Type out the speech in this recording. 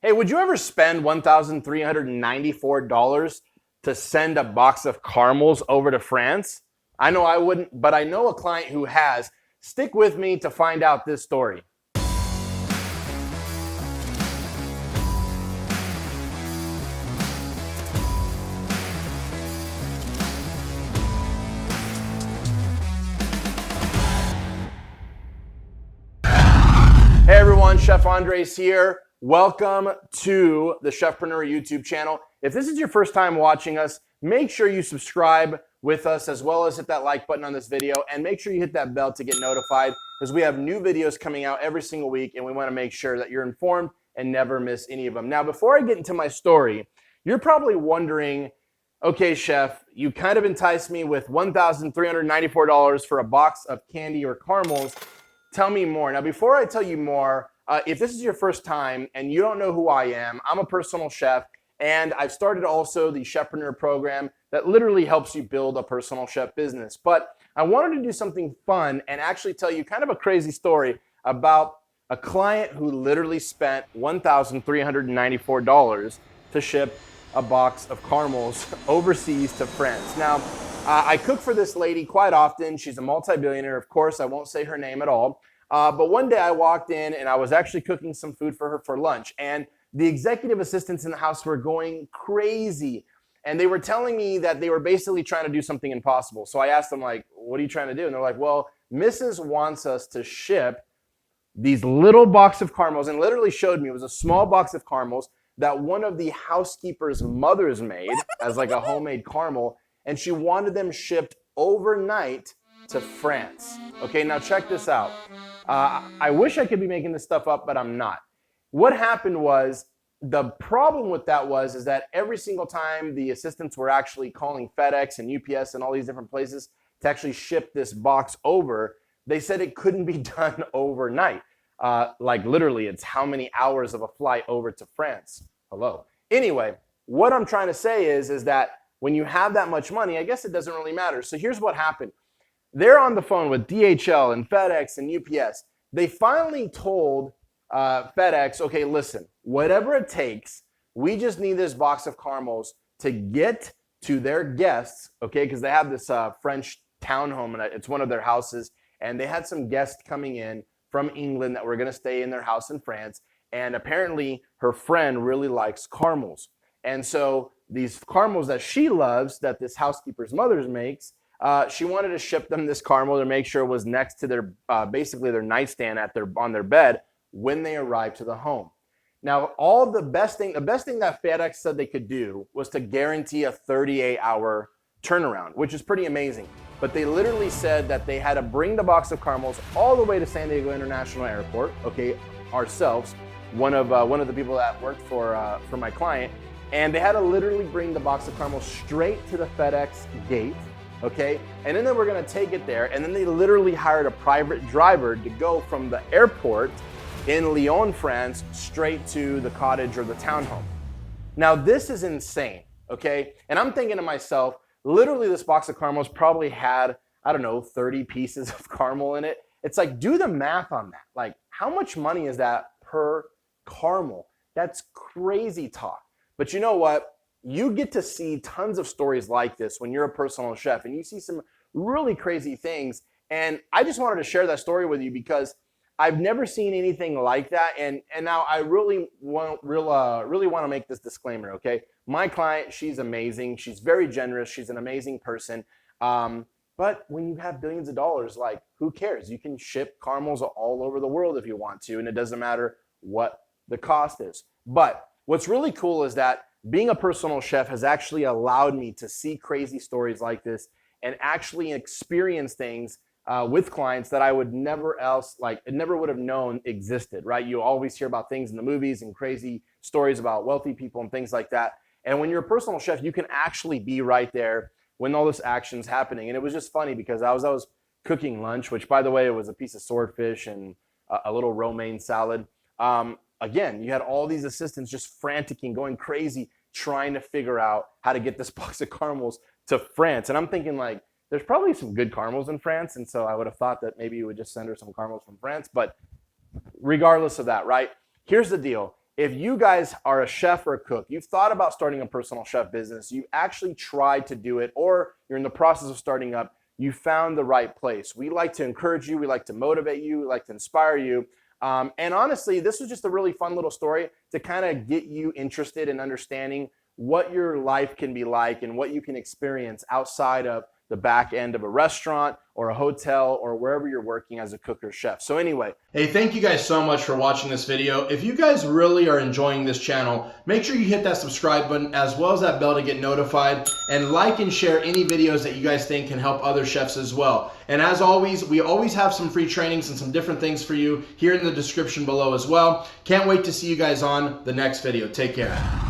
Hey, would you ever spend $1,394 to send a box of caramels over to France? I know I wouldn't, but I know a client who has. Stick with me to find out this story. Hey everyone, Chef Andres here. Welcome to the Chefpreneur YouTube channel. If this is your first time watching us, make sure you subscribe with us as well as hit that like button on this video and make sure you hit that bell to get notified because we have new videos coming out every single week and we want to make sure that you're informed and never miss any of them. Now, before I get into my story, you're probably wondering, okay, Chef, you kind of enticed me with $1,394 for a box of candy or caramels. Tell me more. Now, before I tell you more, if this is your first time and you don't know who I am, I'm a personal chef, and I've started also the Chefpreneur program that literally helps you build a personal chef business. But I wanted to do something fun and actually tell you kind of a crazy story about a client who literally spent $1,394 to ship a box of caramels overseas to France. Now, I cook for this lady quite often. She's a multi-billionaire. Of course, I won't say her name at all. But one day I walked in and I was actually cooking some food for her for lunch. And the executive assistants in the house were going crazy. And they were telling me that they were basically trying to do something impossible. So I asked them, like, what are you trying to do? And they're like, well, Mrs. wants us to ship these little box of caramels, and literally showed me it was a small box of caramels that one of the housekeeper's mothers made as like a homemade caramel. And she wanted them shipped overnight to France. Okay, now check this out. I wish I could be making this stuff up, but I'm not. What happened was, the problem with that is that every single time the assistants were actually calling FedEx and UPS and all these different places to actually ship this box over, they said it couldn't be done overnight. Like literally, it's how many hours of a flight over to France? Hello. Anyway, what I'm trying to say is that when you have that much money, I guess it doesn't really matter. So here's what happened. They're on the phone with DHL and FedEx and UPS. They finally told FedEx, okay, listen, whatever it takes, we just need this box of caramels to get to their guests, okay, because they have this French townhome, and it's one of their houses, and they had some guests coming in from England that were going to stay in their house in France, and apparently her friend really likes caramels. And so these caramels that she loves, that this housekeeper's mother makes, she wanted to ship them this caramel to make sure it was next to their basically their nightstand on their bed when they arrived to the home. Now, the best thing that FedEx said they could do was to guarantee a 38-hour turnaround, which is pretty amazing. But they literally said that they had to bring the box of caramels all the way to San Diego International Airport. Okay, ourselves, one of the people that worked for my client. And they had to literally bring the box of caramels straight to the FedEx gate, okay? And then they were gonna take it there, and then they literally hired a private driver to go from the airport in Lyon, France, straight to the cottage or the townhome. Now, this is insane, okay? And I'm thinking to myself, literally this box of caramels probably had, I don't know, 30 pieces of caramel in it. It's like, do the math on that. Like, how much money is that per caramel? That's crazy talk. But you know what? You get to see tons of stories like this when you're a personal chef, and you see some really crazy things. And I just wanted to share that story with you because I've never seen anything like that. And now I really want to make this disclaimer, okay? My client, she's amazing. She's very generous. She's an amazing person. But when you have billions of dollars, like, who cares? You can ship caramels all over the world if you want to, and it doesn't matter what the cost is. But what's really cool is that being a personal chef has actually allowed me to see crazy stories like this and actually experience things with clients that I would never would have known existed, right? You always hear about things in the movies and crazy stories about wealthy people and things like that. And when you're a personal chef, you can actually be right there when all this action's happening. And it was just funny because I was cooking lunch, which, by the way, it was a piece of swordfish and a little romaine salad. Again, you had all these assistants just frantic and going crazy trying to figure out how to get this box of caramels to France. And I'm thinking, like, there's probably some good caramels in France, and so I would have thought that maybe you would just send her some caramels from France. But regardless of that, right? Here's the deal. if you guys are a chef or a cook, you've thought about starting a personal chef business, you actually tried to do it, or you're in the process of starting up, you found the right place. We like to encourage you, we like to motivate you, we like to inspire you. And honestly, this was just a really fun little story to kind of get you interested in understanding what your life can be like and what you can experience outside of the back end of a restaurant or a hotel or wherever you're working as a cook or chef. So anyway, hey, thank you guys so much for watching this video. If you guys really are enjoying this channel, make sure you hit that subscribe button as well as that bell to get notified, and like and share any videos that you guys think can help other chefs as well. And as always, we always have some free trainings and some different things for you here in the description below as well. Can't wait to see you guys on the next video. Take care.